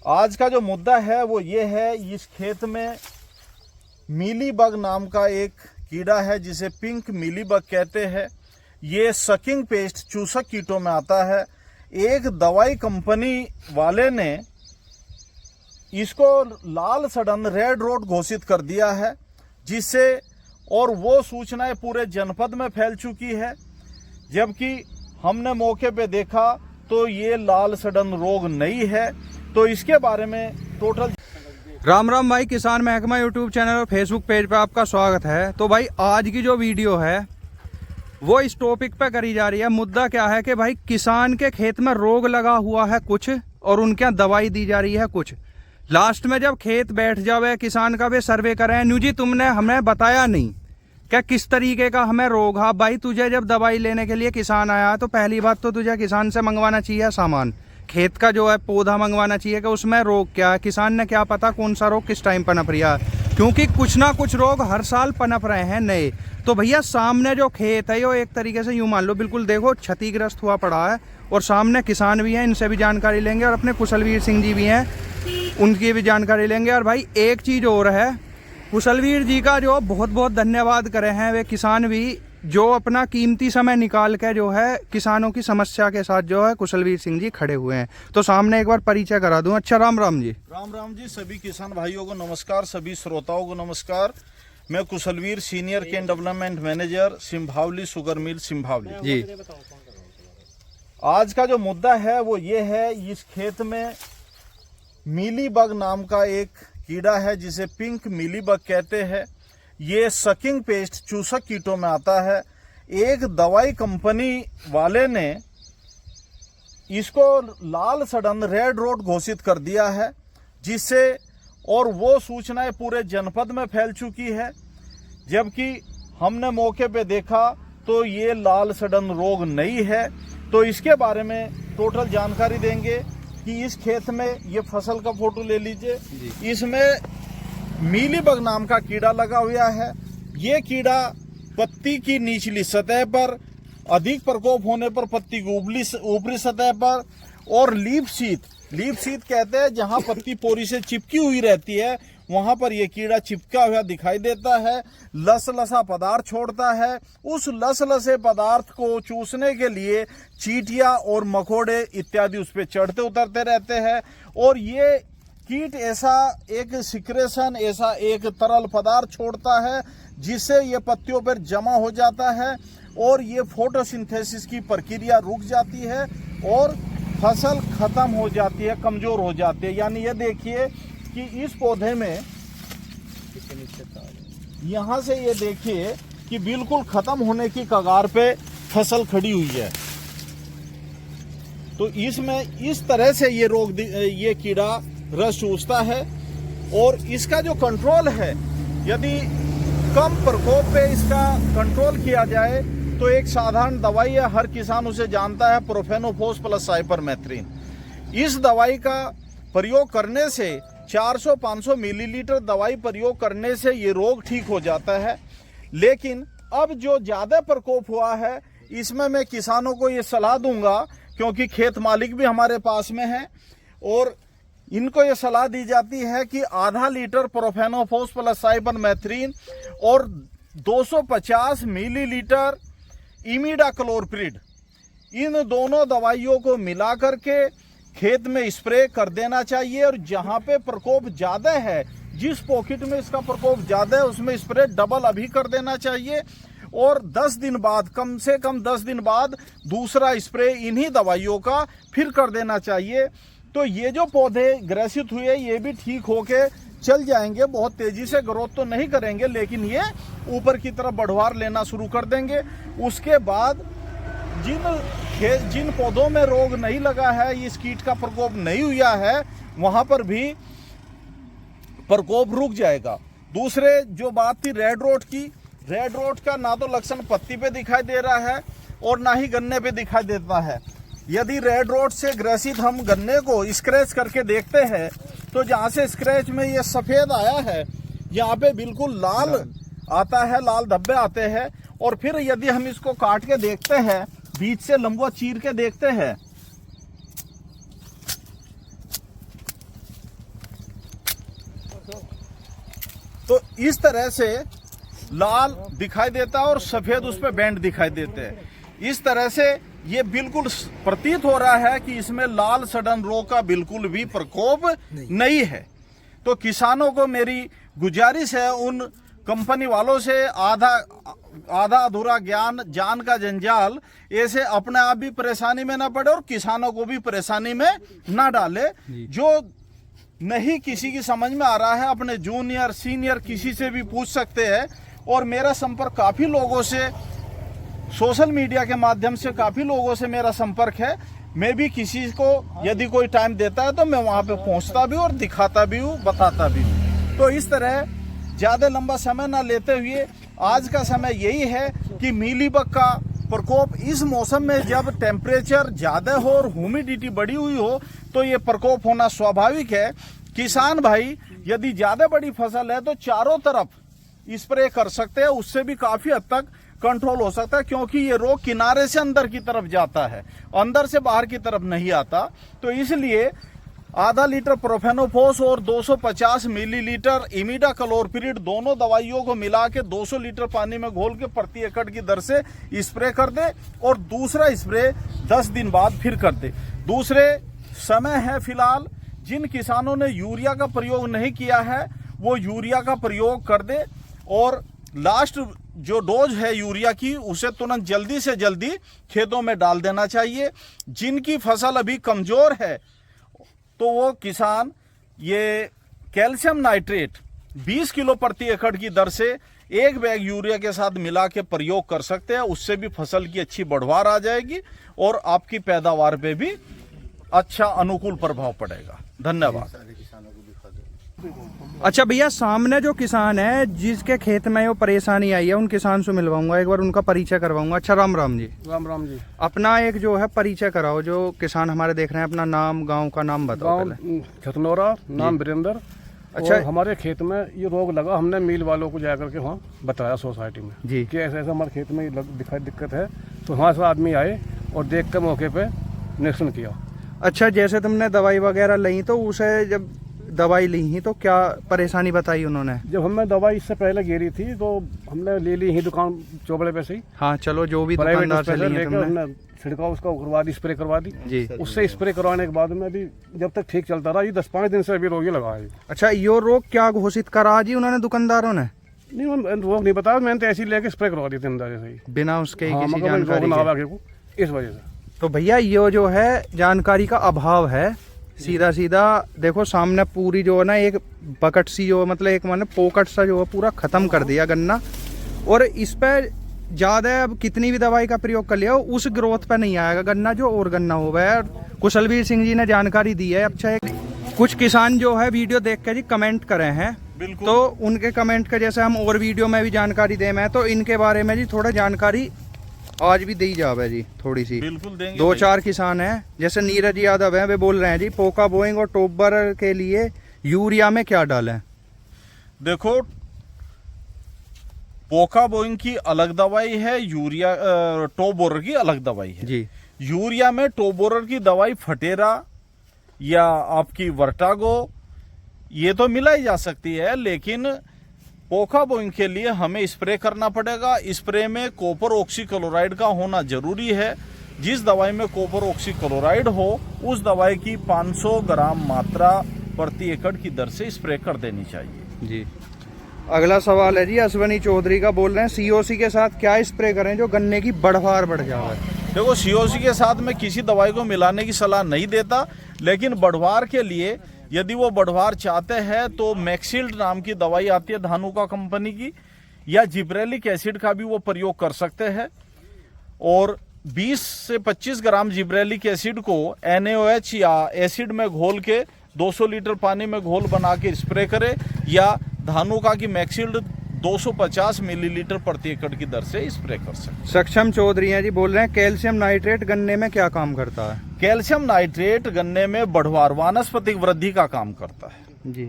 आज का जो मुद्दा है वो ये है, इस खेत में मीलीबग नाम का एक कीड़ा है जिसे पिंक मीलीबग कहते हैं। ये सकिंग पेस्ट चूसक कीटों में आता है। एक दवाई कंपनी वाले ने इसको लाल सड़न रेड रोट घोषित कर दिया है, जिससे और वो सूचनाएं पूरे जनपद में फैल चुकी है। जबकि हमने मौके पे देखा तो ये लाल सड़न रोग नहीं है। तो इसके बारे में टोटल राम राम भाई, किसान महकमा यूट्यूब चैनल और फेसबुक पेज पे आपका स्वागत है। तो भाई आज की जो वीडियो है वो इस टॉपिक पे करी जा रही है। मुद्दा क्या है कि भाई किसान के खेत में रोग लगा हुआ है कुछ और उनके यहाँ दवाई दी जा रही है कुछ। लास्ट में जब खेत बैठ जावे किसान का भी सर्वे करें, न्यू जी तुमने हमें बताया नहीं क्या किस तरीके का हमें रोग। हाँ भाई, तुझे जब दवाई लेने के लिए किसान आया तो पहली बात तो तुझे किसान से मंगवाना चाहिए सामान, खेत का जो है पौधा मंगवाना चाहिए कि उसमें रोग क्या है। किसान ने क्या पता कौन सा रोग किस टाइम पनप रहा है, क्योंकि कुछ ना कुछ रोग हर साल पनप रहे हैं नए। तो भैया सामने जो खेत है वो एक तरीके से यूं मान लो बिल्कुल देखो क्षतिग्रस्त हुआ पड़ा है, और सामने किसान भी हैं, इनसे भी जानकारी लेंगे, और अपने कुशलवीर सिंह जी भी हैं, उनकी भी जानकारी लेंगे। और भाई एक चीज़ और है, कुशलवीर जी का जो बहुत बहुत धन्यवाद करे हैं वे किसान भी, जो अपना कीमती समय निकाल के जो है किसानों की समस्या के साथ जो है कुशलवीर सिंह जी खड़े हुए हैं। तो सामने एक बार परिचय करा दूं। अच्छा, राम राम जी। राम राम जी। सभी किसान भाइयों को नमस्कार, सभी श्रोताओं को नमस्कार। मैं Kushalveer senior cane development manager Simbhaoli sugar mill Simbhaoli ji. आज का जो मुद्दा है वो ये है, इस खेत में मीलीबग नाम का एक कीड़ा है जिसे पिंक मीलीबग कहते हैं। ये सकिंग पेस्ट चूसक कीटों में आता है। एक दवाई कंपनी वाले ने इसको लाल सड़न रेड रोट घोषित कर दिया है, जिससे और वो सूचनाएं पूरे जनपद में फैल चुकी है। जबकि हमने मौके पे देखा तो ये लाल सड़न रोग नहीं है। तो इसके बारे में टोटल जानकारी देंगे कि इस खेत में ये फसल का फोटो ले लीजिए, इसमें मीलीबग नाम का कीड़ा लगा हुआ है। ये कीड़ा पत्ती की निचली सतह पर, अधिक प्रकोप होने पर पत्ती की ऊपरी सतह पर, और लीफ शीत कहते हैं जहां पत्ती पोरी से चिपकी हुई रहती है वहां पर यह कीड़ा चिपका हुआ दिखाई देता है। लसलसा पदार्थ छोड़ता है। उस लसलसे पदार्थ को चूसने के लिए चींटियां और मकोड़े इत्यादि उस पर चढ़ते उतरते रहते हैं, और ये कीट ऐसा एक सिक्रेशन, ऐसा एक तरल पदार्थ छोड़ता है जिससे ये पत्तियों पर जमा हो जाता है, और ये फोटोसिंथेसिस की प्रक्रिया रुक जाती है और फसल खत्म हो जाती है, कमजोर हो जाती है। यानी ये देखिए कि इस पौधे में यहाँ से ये देखिए कि बिल्कुल खत्म होने की कगार पे फसल खड़ी हुई है। तो इसमें इस तरह से ये रोग, ये कीड़ा रस चूसता है, और इसका जो कंट्रोल है, यदि कम प्रकोप पे इसका कंट्रोल किया जाए तो एक साधारण दवाई है, हर किसान उसे जानता है, प्रोफेनोफोस प्लस साइपरमेथ्रिन। इस दवाई का प्रयोग करने से 400-500 मिलीलीटर दवाई प्रयोग करने से ये रोग ठीक हो जाता है। लेकिन अब जो ज्यादा प्रकोप हुआ है इसमें मैं किसानों को ये सलाह दूंगा, क्योंकि खेत मालिक भी हमारे पास में है, और इनको ये सलाह दी जाती है कि आधा लीटर प्रोफेनोफोस प्लस साइपरमेथ्रिन और 250 मिलीलीटर इमिडाक्लोरप्रिड, इन दोनों दवाइयों को मिला करके खेत में स्प्रे कर देना चाहिए। और जहां पे प्रकोप ज्यादा है, जिस पॉकेट में इसका प्रकोप ज्यादा है उसमें स्प्रे डबल अभी कर देना चाहिए, और 10 दिन बाद, कम से कम 10 दिन बाद दूसरा स्प्रे इन्हीं दवाइयों का फिर कर देना चाहिए। तो ये जो पौधे ग्रसित हुए ये भी ठीक होके चल जाएंगे। बहुत तेजी से ग्रोथ तो नहीं करेंगे, लेकिन ये ऊपर की तरफ बढ़वार लेना शुरू कर देंगे। उसके बाद जिन पौधों में रोग नहीं लगा है, इस कीट का प्रकोप नहीं हुआ है, वहां पर भी प्रकोप रुक जाएगा। दूसरे जो बात थी रेड रोट की, रेड रोट का ना तो लक्षण पत्ती पे दिखाई दे रहा है और ना ही गन्ने पे दिखाई देता है। यदि रेड रोट से ग्रसित हम गन्ने को स्क्रैच करके देखते हैं तो जहां से स्क्रैच में ये सफेद आया है, यहाँ पे बिल्कुल लाल आता है, लाल धब्बे आते हैं। और फिर यदि हम इसको काट के देखते हैं, बीच से लंबा चीर के देखते हैं, तो इस तरह से लाल दिखाई देता है और सफेद उस पर बैंड दिखाई देते हैं। इस तरह से ये बिल्कुल प्रतीत हो रहा है कि इसमें लाल सड़न रोग का बिल्कुल भी प्रकोप नहीं है। तो किसानों को मेरी गुजारिश है, उन कंपनी वालों से आधा अधूरा ज्ञान जान का जंजाल ऐसे अपने आप भी परेशानी में ना पड़े और किसानों को भी परेशानी में ना डाले। जो नहीं किसी की समझ में आ रहा है अपने जूनियर सीनियर किसी से भी पूछ सकते हैं। और मेरा संपर्क काफ़ी लोगों से सोशल मीडिया के माध्यम से काफ़ी लोगों से मेरा संपर्क है। मैं भी किसी को यदि कोई टाइम देता है तो मैं वहाँ पे पहुँचता भी और दिखाता भी हूँ, बताता भी हूँ। तो इस तरह ज़्यादा लंबा समय ना लेते हुए आज का समय यही है कि मीलीबग का प्रकोप इस मौसम में जब टेम्परेचर ज़्यादा हो और ह्यूमिडिटी बढ़ी हुई हो तो ये प्रकोप होना स्वाभाविक है। किसान भाई यदि ज़्यादा बड़ी फसल है तो चारों तरफ स्प्रे कर सकते हैं, उससे भी काफ़ी हद तक कंट्रोल हो सकता है, क्योंकि ये रोग किनारे से अंदर की तरफ जाता है, अंदर से बाहर की तरफ नहीं आता। तो इसलिए आधा लीटर प्रोफेनोफोस और 250 मिलीलीटर इमिडाक्लोरपिरिड दोनों दवाइयों को मिला के 200 लीटर पानी में घोल के प्रति एकड़ की दर से स्प्रे कर दे और दूसरा स्प्रे 10 दिन बाद फिर कर दे। दूसरे समय है फिलहाल जिन किसानों ने यूरिया का प्रयोग नहीं किया है वो यूरिया का प्रयोग कर दे और लास्ट जो डोज है यूरिया की उसे तुरंत जल्दी से जल्दी खेतों में डाल देना चाहिए। जिनकी फसल अभी कमजोर है तो वो किसान ये कैल्शियम नाइट्रेट 20 किलो प्रति एकड़ की दर से एक बैग यूरिया के साथ मिला के प्रयोग कर सकते हैं। उससे भी फसल की अच्छी बढ़वार आ जाएगी और आपकी पैदावार पे भी अच्छा अनुकूल प्रभाव पड़ेगा। धन्यवाद। अच्छा भैया, सामने जो किसान है जिसके खेत में वो परेशानी आई है उन किसान से मिलवाऊंगा, एक बार उनका परिचय करवाऊंगा। अच्छा, राम राम जी। राम राम जी। अपना एक जो है परिचय कराओ, जो किसान हमारे देख रहे हैं, अपना नाम गांव का नाम बताओ। गाँव छतनौरा, नाम वीरेंद्र। अच्छा, हमारे खेत में ये रोग लगा, हमने मिल वालों को जाकर के वहाँ बताया सोसाइटी में जी कि ऐसा ऐसा हमारे खेत में दिक्कत है। तो वहाँ से आदमी आए और देख कर मौके पे निरीक्षण किया। अच्छा, जैसे तुमने दवाई वगैरह ली तो उसे जब दवाई ली ही तो क्या परेशानी बताई उन्होंने? जब हमने दवाई इससे पहले गिरी थी तो हमने ले ली ही दुकान चौबड़े पे से ही। हाँ चलो, जो भी दुकानदार से ली है तुमने। हमने छिड़काव उसका करवा दी, स्प्रे करवा दी जी। उससे स्प्रे करवाने के बाद में भी जब तक ठीक चलता रहा, ये 10-5 दिन से अभी रोग ही लगा है। अच्छा, ये रोग क्या घोषित करा जी उन्होंने दुकानदारों ने? नहीं, रोग नहीं बताया, मैंने तो ऐसे ही लेके स्प्रे करवा दी थी अंदाजे से ही, बिना उसके हाँ, किसी जानकारी के, इस वजह से। तो भैया ये जो है जानकारी का अभाव है। सीधा सीधा देखो सामने पूरी जो है ना एक बकेट सी जो मतलब एक माने पोकट सा जो है पूरा खत्म कर दिया गन्ना, और इस पर ज्यादा अब कितनी भी दवाई का प्रयोग कर लिया उस ग्रोथ पे नहीं आएगा गन्ना, जो और गन्ना हो गया है। कुशलवीर सिंह जी ने जानकारी दी है। अच्छा, कुछ किसान जो है वीडियो देख कर जी कमेंट करे हैं, तो उनके कमेंट का जैसे हम और वीडियो में भी जानकारी दे में, तो इनके बारे में जी थोड़ा जानकारी आज भी दी जावे जी थोड़ी सी। बिल्कुल देंगे। 2-4 किसान हैं, जैसे नीरज यादव है, वे बोल रहे हैं जी पोका बोइंग और टोबर के लिए यूरिया में क्या डालें? देखो, पोका बोइंग की अलग दवाई है, यूरिया टोबोरर की अलग दवाई है जी। यूरिया में टोबोरर की दवाई फटेरा या आपकी वर्टागो ये तो मिलाई जा सकती है, लेकिन पोका बोइंग के लिए हमें स्प्रे करना पड़ेगा। स्प्रे में कॉपर ऑक्सीक्लोराइड का होना जरूरी है। जिस दवाई में कॉपर ऑक्सीक्लोराइड हो उस दवाई की 500 ग्राम मात्रा प्रति एकड़ की दर से स्प्रे कर देनी चाहिए जी। अगला सवाल है जी अश्वनी चौधरी का, बोल रहे हैं सीओसी के साथ क्या स्प्रे करें जो गन्ने की बढ़वार बढ़ जाए? देखो, सीओसी के साथ मैं किसी दवाई को मिलाने की सलाह नहीं देता, लेकिन बढ़वार के लिए यदि वो बढ़वार चाहते हैं तो मैक्सिल्ड नाम की दवाई आती है धानुका कंपनी की, या जिब्रेलिक एसिड का भी वो प्रयोग कर सकते हैं। और 20 से 25 ग्राम जिब्रेलिक एसिड को NaOH या एसिड में घोल के 200 लीटर पानी में घोल बना के स्प्रे करे, या धानुका की मैक्सिल्ड 250 मिलीलीटर प्रति एकड़ की दर से स्प्रे कर सकते। सक्षम चौधरी हैं जी, बोल रहे हैं कैल्शियम नाइट्रेट गन्ने में क्या काम करता है? कैल्शियम नाइट्रेट गन्ने में बढ़वार वानस्पतिक वृद्धि का काम करता है जी।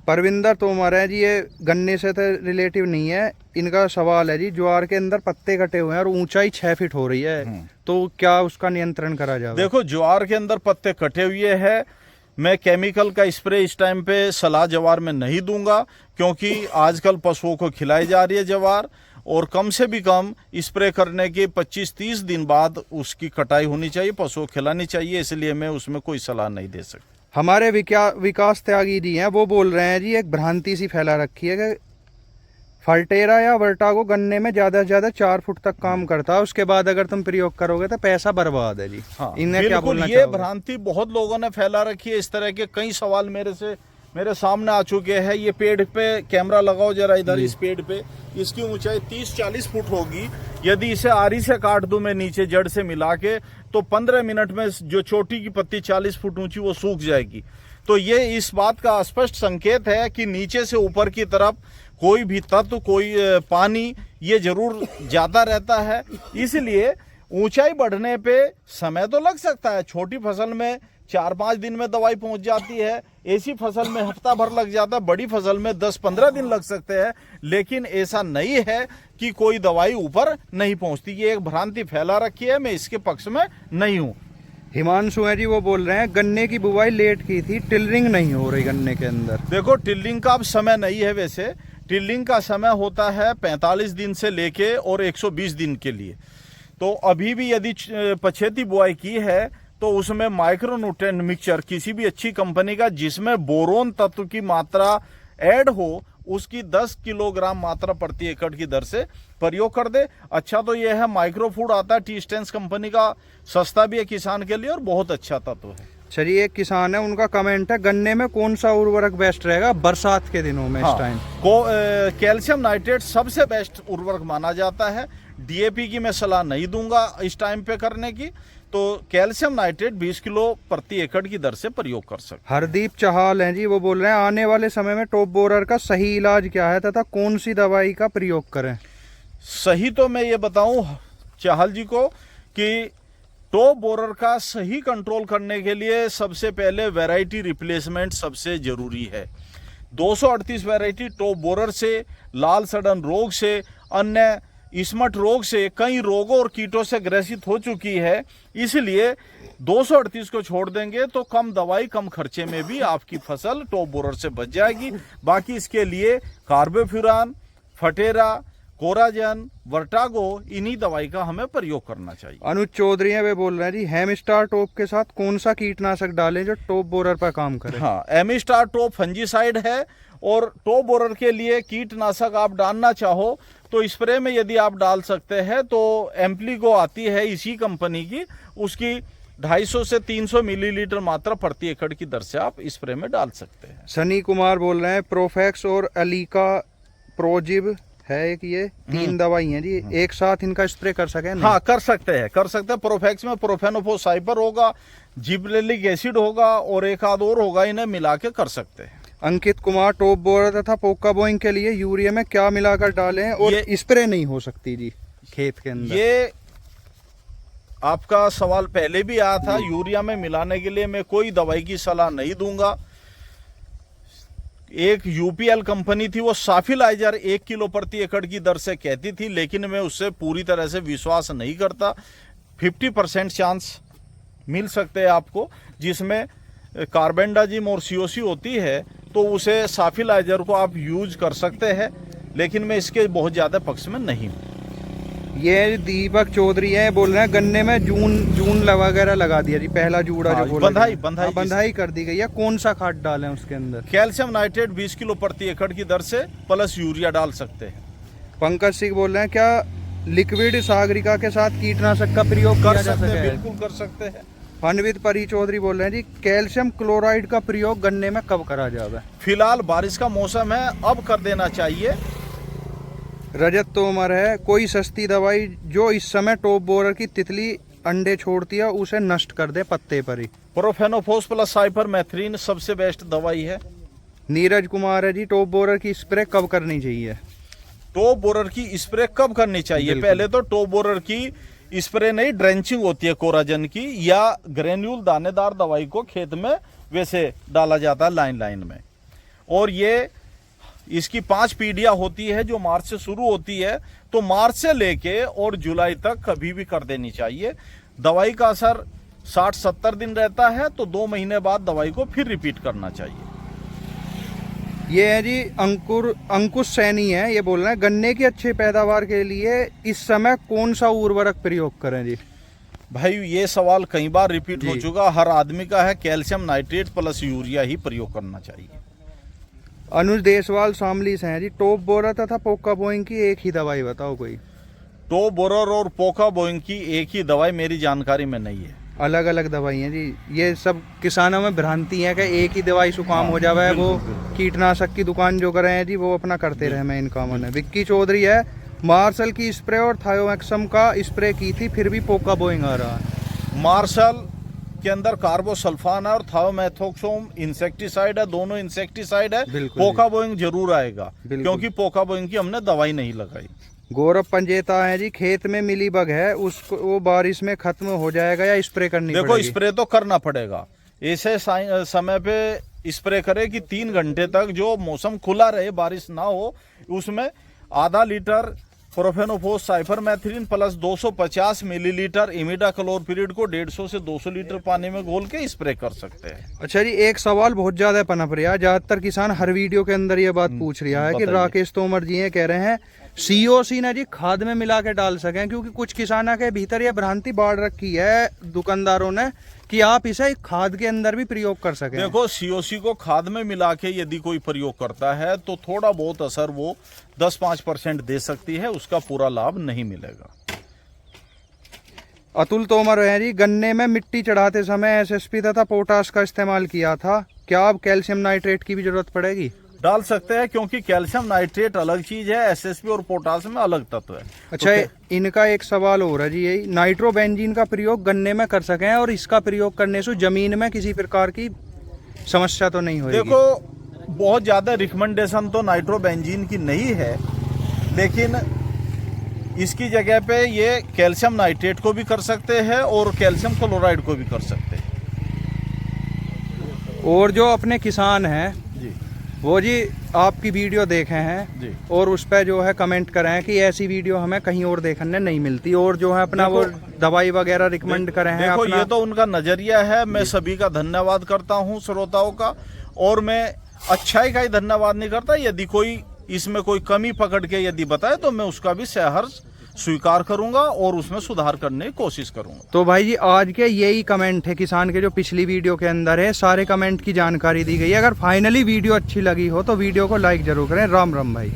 परविंदर तोमर है जी, ये गन्ने से तो रिलेटिव नहीं है, इनका सवाल है जी ज्वार के अंदर पत्ते कटे हुए हैं और ऊंचाई 6 फीट हो रही है, तो क्या उसका नियंत्रण करा जाए? देखो, ज्वार के अंदर पत्ते कटे हुए हैं, मैं केमिकल का स्प्रे इस टाइम पे सलाह जवार में नहीं दूंगा, क्योंकि आजकल पशुओं को खिलाई जा रही है जवार, और कम से भी कम स्प्रे करने के 25-30 दिन बाद उसकी कटाई होनी चाहिए, पशुओं को खिलानी चाहिए, इसलिए मैं उसमें कोई सलाह नहीं दे सकता। हमारे विकास त्यागी जी हैं, वो बोल रहे हैं जी एक भ्रांति सी फैला रखी है कि फल्टेरा या वर्टागो गन्ने में ज्यादा से ज्यादा 4 फुट तक काम करता है, उसके बाद अगर तुम प्रयोग करोगे तो पैसा बर्बाद है जी। हाँ, इन्हें क्या बोलना ये चाहोगे? भ्रांति बहुत लोगों ने फैला रखी है। इस तरह के कई सवाल मेरे सामने आ चुके हैं। ये पेड़ पे कैमरा लगाओ जरा इधर, इस पेड़ पे इसकी ऊंचाई 30-40 फुट होगी। यदि इसे आरी से काट दूं मैं नीचे जड़ से मिला के, तो 15 मिनट में जो चोटी की पत्ती 40 फुट ऊंची वो सूख जाएगी। तो ये इस बात का स्पष्ट संकेत है कि नीचे से ऊपर की तरफ कोई भी तत्व, कोई पानी ये जरूर जाता रहता है। इसलिए ऊंचाई बढ़ने पे समय तो लग सकता है। छोटी फसल में 4-5 दिन में दवाई पहुंच जाती है, ऐसी फसल में हफ्ता भर लग जाता है, बड़ी फसल में 10-15 दिन लग सकते हैं। लेकिन ऐसा नहीं है कि कोई दवाई ऊपर नहीं पहुंचती। ये एक भ्रांति फैला रखी है, मैं इसके पक्ष में नहीं हूं। हिमांशु है जी, वो बोल रहे हैं गन्ने की बुवाई लेट की थी, टिलरिंग नहीं हो रही गन्ने के अंदर। देखो, टिल्लिंग का अब समय नहीं है। वैसे टिल्लिंग का समय होता है 45 दिन से लेके और 120 दिन के लिए। तो अभी भी यदि पछेती बुआई की है तो उसमें माइक्रोन्यूट्रिएंट मिक्सचर किसी भी अच्छी कंपनी का, जिसमें बोरोन तत्व की मात्रा ऐड हो, उसकी 10 किलोग्राम मात्रा प्रति एकड़ की दर से प्रयोग कर दे। अच्छा तो यह है, माइक्रोफूड आता है टी स्टेंस कंपनी का, सस्ता भी है किसान के लिए और बहुत अच्छा तत्व है। चलिए, एक किसान है, उनका कमेंट है गन्ने में कौन सा उर्वरक बेस्ट रहेगा बरसात के दिनों में? हाँ, इस टाइम कैल्शियम नाइट्रेट सबसे बेस्ट उर्वरक माना जाता है। डीएपी की मैं सलाह नहीं दूंगा इस टाइम पे करने की। तो कैल्शियम नाइट्रेट 20 किलो प्रति एकड़ की दर से प्रयोग कर सकते। हरदीप चाहल हैं जी, वो बोल रहे हैं आने वाले समय में टॉप बोरर का सही इलाज क्या है तथा कौन सी दवाई का प्रयोग करें? सही तो मैं ये बताऊं चाहल जी को कि टॉप बोरर का सही कंट्रोल करने के लिए सबसे पहले वैरायटी रिप्लेसमेंट सबसे जरूरी है। 238 वैरायटी टॉप बोरर से, लाल सड़न रोग से, अन्य स्मट रोग से, कई रोगों और कीटों से ग्रसित हो चुकी है। इसलिए 238 को छोड़ देंगे तो कम दवाई कम खर्चे में भी आपकी फसल टॉप बोरर से बच जाएगी। बाकी इसके लिए कार्बोफ्यूरान, फटेरा, कोराजन, वर्टागो, इन्हीं दवाई का हमें प्रयोग करना चाहिए। अनुज चौधरी है, वे बोल रहे हैं जी हेमस्टार टॉप के साथ कौन सा कीटनाशक डालें जो टॉप बोरर पर काम करे? हाँ, हेमस्टार टॉप फंजीसाइड है, और टॉप बोरर के लिए कीटनाशक आप डालना चाहो तो स्प्रे में यदि आप डाल सकते हैं तो एम्प्लीगो आती है इसी कंपनी की, उसकी 250 से 300 मिलीलीटर मात्रा प्रति एकड़ की दर से आप स्प्रे में डाल सकते हैं। सनी कुमार बोल रहे हैं प्रोफेक्स और अलीका प्रोजिब है एक, ये 3 दवाई हैं जी, एक साथ इनका स्प्रे कर सके? हाँ, कर सकते हैं। प्रोफेक्स में प्रोफेनोफोसाइपर होगा, जिबरेलिक एसिड होगा और एक आध और होगा, इन्हें मिला के कर सकते हैं। अंकित कुमार, टॉप बोरर तथा पोका बोइंग के लिए यूरिया में क्या मिलाकर डालें और स्प्रे नहीं हो सकती जी खेत के अंदर? ये आपका सवाल पहले भी आया था। यूरिया में मिलाने के लिए मैं कोई दवाई की सलाह नहीं दूंगा। एक यूपीएल कंपनी थी, वो साफिलाइजर 1 किलो प्रति एकड़ की दर से कहती थी, लेकिन मैं उससे पूरी तरह से विश्वास नहीं करता। 50% चांस मिल सकते हैं आपको, जिसमें कार्बेंडाजिम और सीओसी होती है, तो उसे साफिलाइजर को आप यूज कर सकते हैं, लेकिन मैं इसके बहुत ज़्यादा पक्ष में नहीं हूँ। ये दीपक चौधरी है, बोल रहे हैं गन्ने में जून वगैरह लगा दिया जी, पहला जूड़ा जो बोला, बंधाई कर दी गई है, कौन सा खाद डालें उसके अंदर? कैल्शियम नाइट्रेट 20 किलो प्रति एकड़ की दर से प्लस यूरिया डाल सकते हैं। पंकज सिंह बोल रहे हैं क्या लिक्विड सागरिका के साथ कीटनाशक का प्रयोग कर सकते हैं? बिल्कुल कर सकते हैं। फनविद परी चौधरी बोल रहे हैं जी कैल्शियम क्लोराइड का प्रयोग गन्ने में कब करा जाए? फिलहाल बारिश का मौसम है, अब कर देना चाहिए। रजत तोमर है, कोई सस्ती दवाई जो इस समय टॉप बोरर की तितली अंडे छोड़ती है उसे नष्ट कर दे पत्ते पर ही? प्रोफेनोफोस प्लस साइपरमेथ्रिन सबसे बेस्ट दवाई है। नीरज कुमार है जी, टॉप बोरर की स्प्रे कब करनी चाहिए? टॉप बोरर की स्प्रे कब करनी चाहिए? पहले तो टॉप बोरर की स्प्रे नहीं, ड्रेंचिंग होती है कोराजन की, या ग्रेन्यूल दानेदार दवाई को खेत में वैसे डाला जाता है लाइन में। और ये इसकी 5 पीढ़ियां होती है जो मार्च से शुरू होती है, तो मार्च से लेके और जुलाई तक कभी भी कर देनी चाहिए। दवाई का असर 60-70 दिन रहता है तो 2 महीने बाद दवाई को फिर रिपीट करना चाहिए। ये है जी अंकुश सैनी है, ये बोल रहे हैं गन्ने की अच्छी पैदावार के लिए इस समय कौन सा उर्वरक प्रयोग करें जी? भाई ये सवाल कई बार रिपीट हो जी। चुका, हर आदमी का है, कैल्शियम नाइट्रेट प्लस यूरिया ही प्रयोग करना चाहिए। अनुज देसवाल शामली से हैं जी, टॉप बोरा तथा पोका बोइंग की एक ही दवाई बताओ कोई। टॉप बोरर और पोका बोइंग की एक ही दवाई मेरी जानकारी में नहीं है। अलग अलग दवाई हैं जी, ये सब किसानों में भ्रांति है कि एक ही दवाई से काम हो जावे है। वो कीटनाशक की दुकान जो कर रहे हैं जी वो अपना करते रहे मैं इन कामों ने। विक्की चौधरी है, मार्शल की स्प्रे और थायोमैक्सम का स्प्रे की थी फिर भी पोका बोइंग आ रहा है। मार्शल के अंदर कार्बोसल्फान है और थायोमेथोक्सोम इंसेक्टिसाइड है, दोनों इंसेक्टिसाइड है। बिल्कुल पोका बोइंग जरूर आएगा बिल्कुल। क्योंकि पोका बोइंग की हमने दवाई नहीं लगाई। गौरव पंजेता है जी, खेत में मिली बग है उसको वो बारिश में खत्म हो जाएगा या स्प्रे करनी देखो पड़ेगी? स्प्रे तो करना पड़ेगा, ऐसे समय पे स्प्रे करे कि 3 घंटे तक जो मौसम खुला रहे, बारिश ना हो, उसमें आधा litre profenofos cypermethrin plus 250 millilitre imidacloprid को 150 से 200 लीटर पानी में घोल के स्प्रे कर सकते हैं। अच्छा जी, एक सवाल बहुत ज्यादा पनप रहा है, ज्यादातर किसान हर वीडियो के अंदर ये बात पूछ रहा है कि बताइए। राकेश तोमर जी ये कह रहे हैं सीओसी ना जी खाद में मिला के डाल सकें, क्योंकि कुछ किसानों के भीतर ये भ्रांति बाढ़ रखी है दुकानदारों ने कि आप इसे खाद के अंदर भी प्रयोग कर सकें। देखो सीओसी को खाद में मिला के यदि कोई प्रयोग करता है तो थोड़ा बहुत असर वो 10-5% दे सकती है, उसका पूरा लाभ नहीं मिलेगा। अतुल तोमर है जी, गन्ने में मिट्टी चढ़ाते समय एसएसपी तथा पोटाश का इस्तेमाल किया था, क्या अब कैल्शियम नाइट्रेट की भी जरूरत पड़ेगी? डाल सकते हैं क्योंकि कैल्शियम नाइट्रेट अलग चीज है, एसएसपी और पोटाश में अलग तत्व है। अच्छा तो इनका एक सवाल हो रहा है जी, यही नाइट्रोबेंजीन का प्रयोग गन्ने में कर सकें और इसका प्रयोग करने से जमीन में किसी प्रकार की समस्या तो नहीं होगी? देखो बहुत ज्यादा रिकमेंडेशन तो नाइट्रोबेंजीन की नहीं है, लेकिन इसकी जगह पे ये कैल्शियम नाइट्रेट को भी कर सकते हैं और कैल्शियम क्लोराइड को भी कर सकते हैं। और जो अपने किसान हैं जी वो जी आपकी वीडियो देखे हैं जी और उस पर जो है कमेंट करें हैं कि ऐसी वीडियो हमें कहीं और देखने नहीं मिलती, और जो है अपना वो दवाई वगैरह रिकमेंड करें हैं देखो अपना। ये तो उनका नजरिया है, मैं सभी का धन्यवाद करता हूँ श्रोताओं का, और मैं अच्छाई का ही धन्यवाद नहीं करता। यदि कोई इसमें कोई कमी पकड़ के यदि बताए तो मैं उसका भी सहर्ष स्वीकार करूंगा और उसमें सुधार करने की कोशिश करूंगा। तो भाई जी आज के यही कमेंट है किसान के जो पिछली वीडियो के अंदर है, सारे कमेंट की जानकारी दी गई है। अगर फाइनली वीडियो अच्छी लगी हो तो वीडियो को लाइक जरूर करें। राम राम भाई।